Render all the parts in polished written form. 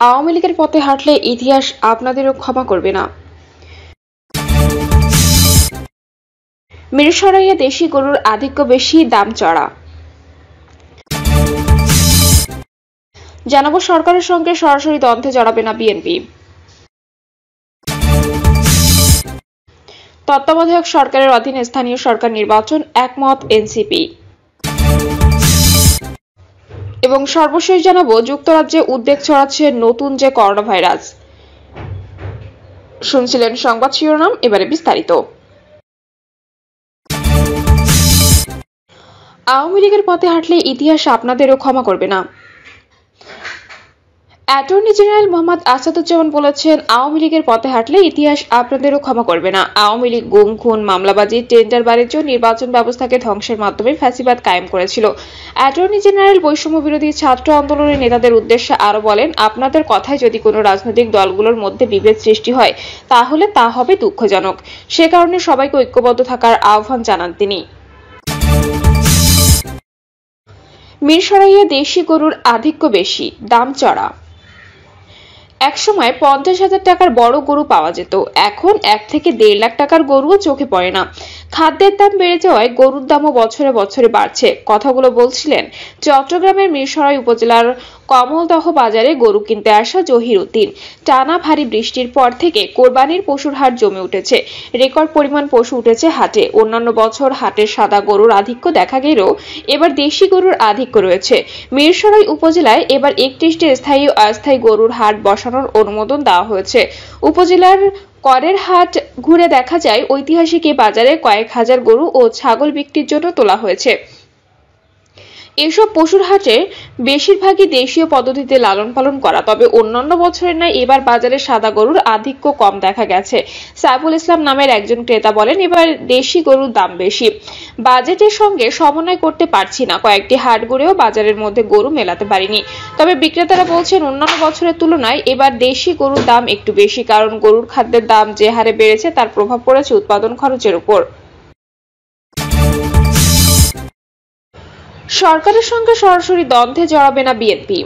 আওয়ামী লীগের পথে হাঁটলে ইতিহাস আপনাদেরও ক্ষমা করবে না। মিরসরাইয়ে দেশি গরুর আধিক্য বেশি, দাম চড়া। জানাবো সরকারের সঙ্গে সরাসরি দ্বন্দ্বে জড়াবে না বিএনপি। তত্ত্বাবধায়ক সরকারের অধীনে স্থানীয় সরকার নির্বাচন, একমত এনসিপি। এবং সর্বশেষ জানাবো যুক্তরাজ্যে উদ্বেগ ছড়াচ্ছে নতুন যে করোনা ভাইরাস। শুনছিলেন সংবাদ শিরোনাম, এবারে বিস্তারিত। আওয়ামী লীগের পথে হাঁটলে ইতিহাস আপনাদেরও ক্ষমা করবে না। অ্যাটর্নি জেনারেল মোহাম্মদ আসাদুজ্জামান বলেছেন, আওয়ামী লীগের পথে হাঁটলে ইতিহাস আপনাদেরও ক্ষমা করবে না। আওয়ামী লীগ গুম, খুন, মামলাবাজি, টেন্ডার বাণিজ্য, নির্বাচন ব্যবস্থাকে ধ্বংসের মাধ্যমে ফ্যাসিবাদ কায়েম করেছিল। অ্যাটর্নি জেনারেল বৈষম্য বিরোধী ছাত্র আন্দোলনের নেতাদের উদ্দেশ্যে আরো বলেন, আপনাদের কথায় যদি কোনো রাজনৈতিক দলগুলোর মধ্যে বিভেদ সৃষ্টি হয় তাহলে তা হবে দুঃখজনক। সে কারণে সবাইকে ঐক্যবদ্ধ থাকার আহ্বান জানান তিনি। মিরসরাইয়ে দেশি গরুর আধিক্য বেশি, দাম চড়া। একসময় 50,000 টাকার বড় গরু পাওয়া যেত, এখন 1 থেকে 1.5 লাখ টাকার গরুও চোখে পড়ে না। খাদ্যের দাম বেড়ে যাওয়ায় গরুর দামও বছরে বছরে বাড়ছে। কথাগুলো বলছিলেন চট্টগ্রামের মিরসরাই উপজেলার কমলদহ বাজারে গরু কিনতে আসা জহির উদ্দিন। টানা ভারী বৃষ্টির পর থেকে কোরবানির পশুর হাট জমে উঠেছে। রেকর্ড পরিমাণ পশু উঠেছে হাটে। অন্যান্য বছর হাটের সাদা গরুর আধিক্য দেখা গেলেও এবার দেশি গরুর আধিক্য রয়েছে। মিরসরাই উপজেলায় এবার 31টি স্থায়ী ও অস্থায়ী গরুর হাট বসানোর অনুমোদন দেওয়া হয়েছে। উপজেলার করের হাট ঘুরে দেখা যায় ঐতিহাসিক এই বাজারে কয়েক হাজার গরু ও ছাগল বিক্রির জন্য তোলা হয়েছে। এসব পশুর হাটে বেশিরভাগই দেশীয় পদ্ধতিতে লালন পালন করা, তবে অন্যান্য বছরের ন্যায় এবার বাজারে সাদা গরুর আধিক্য কম দেখা গেছে। সাইফুল ইসলাম নামের একজন ক্রেতা বলেন, এবার দেশি গরুর দাম বেশি, বাজেটের সঙ্গে সমন্বয় করতে পারছি না। কয়েকটি হাট ঘুরেও বাজারের মধ্যে গরু মেলাতে পারিনি। তবে বিক্রেতারা বলছেন, অন্যান্য বছরের তুলনায় এবার দেশি গরুর দাম একটু বেশি, কারণ গরুর খাদ্যের দাম যে হারে বেড়েছে তার প্রভাব পড়েছে উৎপাদন খরচের উপর। সরকারের সঙ্গে সরাসরি দ্বন্দ্বে জড়াবে না বিএনপি।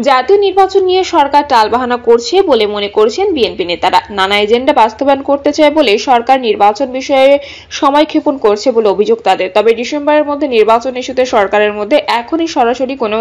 জাতীয় নির্বাচন নিয়ে সরকার টালবাহানা করছে বলে মনে করছেন বিএনপি নেতারা। নানা এজেন্ডা বাস্তবায়ন করতে চায় বলে সরকার নির্বাচন বিষয়ে সময় ক্ষেপণ করছে বলে অভিযোগ তাদের। তবে ডিসেম্বরের মধ্যে নির্বাচন ইস্যুতে সরকারের মধ্যে এখনই সরাসরি কোনো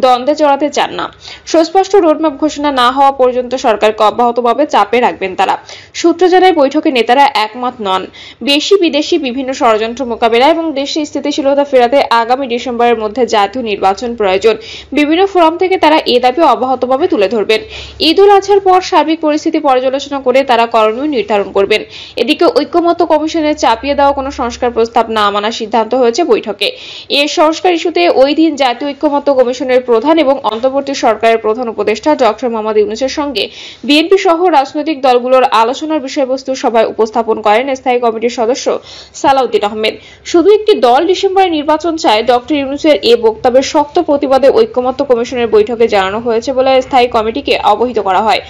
দ্বন্দ্বে জড়াতে চান না। সুস্পষ্ট রোডম্যাপ ঘোষণা না হওয়া পর্যন্ত সরকারকে অব্যাহতভাবে চাপে রাখবেন তারা। সূত্র জানায়, বৈঠকে নেতারা একমত নন। বেশি বিদেশি বিভিন্ন ষড়যন্ত্র মোকাবেলা এবং দেশে স্থিতিশীলতা ফেরাতে আগামী ডিসেম্বরের মধ্যে জাতীয় নির্বাচন প্রয়োজন। বিভিন্ন ফোরাম থেকে তারা এ দাবি অব্যাহতভাবে তুলে ধরবেন। ঈদ উল আজহার পর সার্বিক পরিস্থিতি পর্যালোচনা করে তারা করণীয় নির্ধারণ করবেন। এদিকে ঐক্যমত্য কমিশনের চাপিয়ে দেওয়া কোনো সংস্কার প্রস্তাব না মানার সিদ্ধান্ত হয়েছে বৈঠকে। এর সংস্কার ইস্যুতে ওই দিন জাতীয় ঐক্যমত্য কমিশনের প্রধান এবং অন্তর্বর্তী সরকারের প্রধান উপদেষ্টা ডক্টর মোহাম্মদ ইউনূসের সঙ্গে বিএনপি সহ রাজনৈতিক দলগুলোর আলোচনার বিষয়বস্তু সভায় উপস্থাপন করেন স্থায়ী কমিটির সদস্য সালাউদ্দিন আহমেদ। শুধু একটি দল ডিসেম্বরে নির্বাচন চায়, ডক্টর ইউনূসের এ বক্তব্যের শক্ত প্রতিবাদে ঐক্যমত্য কমিশনের বৈঠকে জানানো হয়েছে বলে স্থায়ী কমিটিকে অবহিত করা হয়।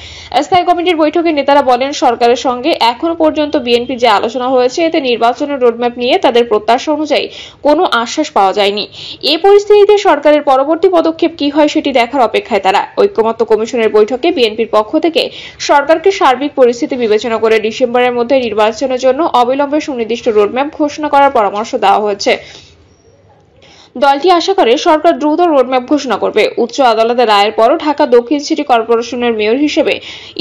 স্থায়ী কমিটির বৈঠকে নেতারা বলেন, সরকারের সঙ্গে এখনো পর্যন্ত বিএনপি যে আলোচনা হয়েছে এতে নির্বাচনের রোডম্যাপ নিয়ে তাদের প্রত্যাশা অনুযায়ী কোনো আশ্বাস পাওয়া যায়নি। এই পরিস্থিতিতে সরকারের পরবর্তী পদক্ষেপ কি হয় সেটি দেখার অপেক্ষায় তারা। ঐক্যমত্য কমিশনের বৈঠকে বিএনপির পক্ষ থেকে সরকারকে সার্বিক পরিস্থিতি বিবেচনা করে ডিসেম্বরের মধ্যে নির্বাচনের জন্য অবিলম্বে সুনির্দিষ্ট রোডম্যাপ ঘোষণা করার পরামর্শ দেওয়া হয়েছে। দলটি আশা করে সরকার দ্রুত রোডম্যাপ ঘোষণা করবে। উচ্চ আদালতের রায়ের পরও ঢাকা দক্ষিণ সিটি কর্পোরেশনের মেয়র হিসেবে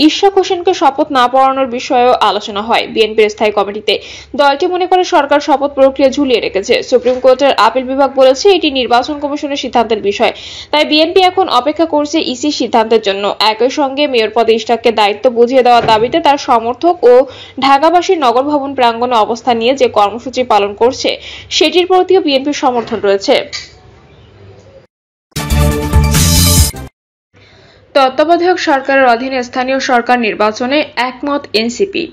ইশরাক হোসেনকে শপথ না পড়ানোর বিষয়েও আলোচনা হয় বিএনপির স্থায়ী কমিটিতে। দলটি মনে করে সরকার শপথ প্রক্রিয়া ঝুলিয়ে রেখেছে। সুপ্রিম কোর্টের আপিল বিভাগ বলেছে এটি নির্বাচন কমিশনের সিদ্ধান্তের বিষয়, তাই বিএনপি এখন অপেক্ষা করছে ইসির সিদ্ধান্তের জন্য। একই সঙ্গে মেয়র পদে ইশরাককে দায়িত্ব বুঝিয়ে দেওয়ার দাবিতে তার সমর্থক ও ঢাকাবাসীর নগর ভবন প্রাঙ্গণে অবস্থান নিয়ে যে কর্মসূচি পালন করছে সেটির প্রতিও বিএনপির সমর্থন রয়েছে। তত্ত্বাবধায়ক সরকারের অধীনে স্থানীয় সরকার নির্বাচনে একমত এনসিপি।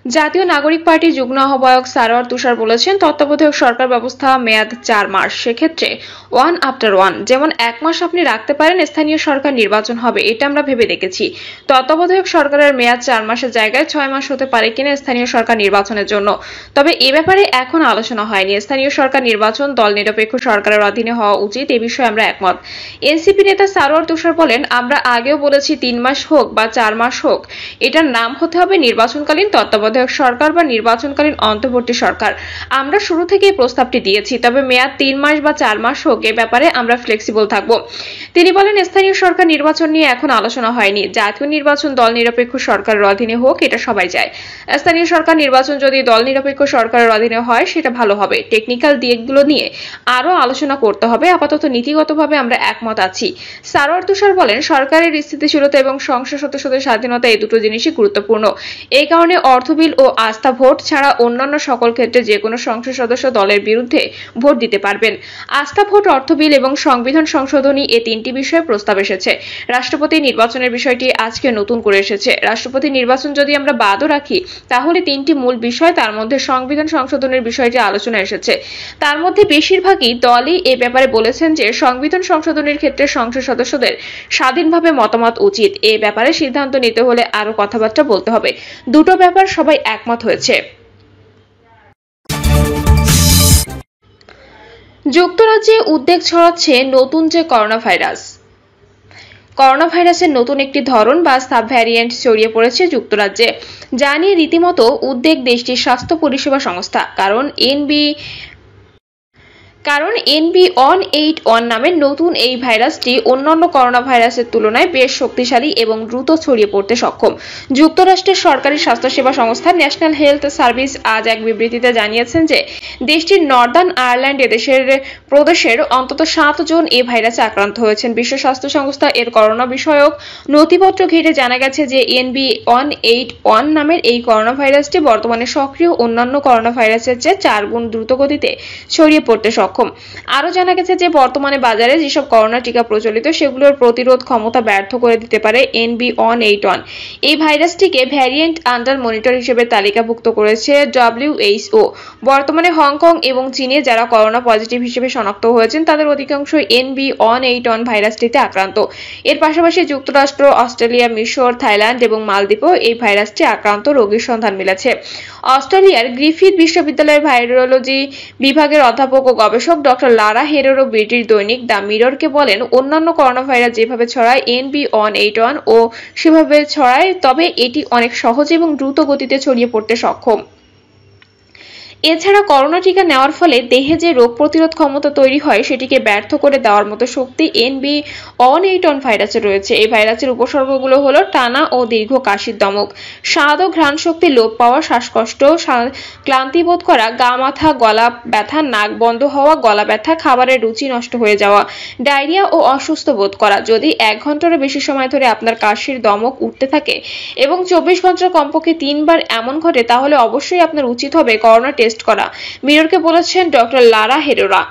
জাতীয় নাগরিক পার্টির যুগ্ম আহ্বায়ক সারোয়ার তুষার বলেছেন, তত্ত্বাবধায়ক সরকার ব্যবস্থা মেয়াদ 4 মাস, সেক্ষেত্রে ওয়ান আফটার ওয়ান, যেমন 1 মাস আপনি রাখতে পারেন, স্থানীয় সরকার নির্বাচন হবে, এটা আমরা ভেবে দেখেছি। তত্ত্বাবধায়ক সরকারের মেয়াদ 4 মাসের জায়গায় 6 মাস হতে পারে কিনা স্থানীয় সরকার নির্বাচনের জন্য, তবে এ ব্যাপারে এখন আলোচনা হয়নি। স্থানীয় সরকার নির্বাচন দল নিরপেক্ষ সরকারের অধীনে হওয়া উচিত, এ বিষয়ে আমরা একমত। এনসিপি নেতা সারোয়ার তুষার বলেন, আমরা আগেও বলেছি 3 মাস হোক বা 4 মাস হোক, এটার নাম হতে হবে নির্বাচনকালীন তত্ত্বাবধায়ক সরকার বা নির্বাচনকালীন অন্তর্বর্তী সরকার। আমরা শুরু থেকেই প্রস্তাবটি দিয়েছি, তবে মেয়াদ 3 মাস বা 4 মাস হোক, এ ব্যাপারে আমরা ফ্লেক্সিবল থাকব। তিনি বলেন, স্থানীয় সরকার নির্বাচন নিয়ে এখন আলোচনা হয়নি। জাতীয় নির্বাচন দল নিরপেক্ষ সরকারের অধীনে হোক, এটা সবাই চায়। স্থানীয় সরকার নির্বাচন যদি দল নিরপেক্ষ সরকারের অধীনে হয়, সেটা ভালো হবে। টেকনিক্যাল দিকগুলো নিয়ে আরো আলোচনা করতে হবে। আপাতত নীতিগতভাবে আমরা একমত আছি। সারোয়ার তুষার বলেন, সরকারের স্থিতিশীলতা এবং সংসদ সদস্যদের স্বাধীনতা, এই দুটো জিনিসই গুরুত্বপূর্ণ। এই কারণে অর্থ বিল ও আস্থা ভোট ছাড়া অন্যান্য সকল ক্ষেত্রে যে কোনো সংসদ সদস্য দলের বিরুদ্ধে ভোট দিতে পারবেন। আস্থা ভোট, অর্থ বিল এবং সংবিধান সংশোধনী, এই 3টি বিষয়ে প্রস্তাব এসেছে। রাষ্ট্রপতি নির্বাচনের বিষয়টি আজকে নতুন করে এসেছে। রাষ্ট্রপতি নির্বাচন যদি আমরা বাদও রাখি, তাহলে 3টি মূল বিষয়, তার মধ্যে সংবিধান সংশোধনের বিষয়টি আলোচনা এসেছে। তার মধ্যে বেশিরভাগই দলই এ ব্যাপারে বলেছেন যে সংবিধান সংশোধনের ক্ষেত্রে সংসদ সদস্যদের স্বাধীনভাবে মতামত উচিত। এ ব্যাপারে সিদ্ধান্ত নিতে হলে আরো কথাবার্তা বলতে হবে। দুটো ব্যাপার সবাই একমত হয়েছে। যুক্তরাজ্যে উদ্বেগ ছড়াচ্ছে নতুন যে করোনা ভাইরাসের নতুন একটি ধরন বা সাব ভ্যারিয়েন্ট ছড়িয়ে পড়েছে যুক্তরাজ্যে, যা নিয়ে রীতিমতো উদ্বেগ দেশটির স্বাস্থ্য পরিষেবা সংস্থা। কারণ NB181 নামের নতুন এই ভাইরাসটি অন্যান্য করোনা ভাইরাসের তুলনায় বেশ শক্তিশালী এবং দ্রুত ছড়িয়ে পড়তে সক্ষম। যুক্তরাষ্ট্রের সরকারি স্বাস্থ্যসেবা সংস্থা ন্যাশনাল হেলথ সার্ভিস আজ এক বিবৃতিতে জানিয়েছেন যে দেশটির নর্দার্ন আয়ারল্যান্ড প্রদেশের অন্তত 7 জন এই ভাইরাসে আক্রান্ত হয়েছেন। বিশ্ব স্বাস্থ্য সংস্থা এর করোনা বিষয়ক নথিপত্র ঘেঁটে জানা গেছে যে NB181 নামের এই করোনা ভাইরাসটি বর্তমানে সক্রিয় অন্যান্য করোনা ভাইরাসের চেয়ে 4 গুণ দ্রুত গতিতে ছড়িয়ে পড়তে সক্ষম। আরো জানা গেছে যে বর্তমানে বাজারে যেসব করোনা টিকা প্রচলিত, সেগুলোর প্রতিরোধ ক্ষমতা ব্যর্থ করে দিতে পারে NB181। এই ভাইরাসটিকে ভ্যারিয়েন্ট আন্ডার মনিটর হিসেবে তালিকাভুক্ত করেছে WHO। বর্তমানে হংকং এবং চীনে যারা করোনা পজিটিভ হিসেবে শনাক্ত হয়েছেন, তাদের অধিকাংশ NB181 ভাইরাসটিতে আক্রান্ত। এর পাশাপাশি যুক্তরাষ্ট্র, অস্ট্রেলিয়া, মিশর, থাইল্যান্ড এবং মালদ্বীপেও এই ভাইরাসটি আক্রান্ত রোগীর সন্ধান মিলেছে। অস্ট্রেলিয়ার গ্রিফিথ বিশ্ববিদ্যালয়ের ভাইরোলজি বিভাগের অধ্যাপক ও গবেষক ডক্টর লারা হেরেরো ব্রিটিশ দৈনিক দ্য মিররকে বলেন, অন্যান্য করোনা ভাইরাস যেভাবে ছড়ায় NB181 ও সেভাবে ছড়ায়, তবে এটি অনেক সহজ এবং দ্রুত গতিতে ছড়িয়ে পড়তে সক্ষম। এছাড়া করোনা টিকা নেওয়ার ফলে দেহে যে রোগ প্রতিরোধ ক্ষমতা তৈরি হয়, সেটিকে ব্যর্থ করে দেওয়ার মতো শক্তি NB181 ভাইরাসে রয়েছে। এই ভাইরাসের উপসর্গগুলো হলো টানা ও দীর্ঘ কাশির দমক, স্বাদ ও ঘ্রাণ শক্তি লোপ পাওয়া, শ্বাসকষ্ট, ক্লান্তি বোধ করা, গা মাথা, গলা ব্যথা, নাক বন্ধ হওয়া, গলা ব্যথা, খাবারের রুচি নষ্ট হয়ে যাওয়া, ডায়রিয়া ও অসুস্থ বোধ করা। যদি 1 ঘন্টারও বেশি সময় ধরে আপনার কাশির দমক উঠতে থাকে এবং 24 ঘন্টার কমপক্ষে 3 বার এমন ঘটে, তাহলে অবশ্যই আপনার উচিত হবে করোনা টেস্ট করা, মিররকে বলেছেন ডক্টর লারা হেরেরা।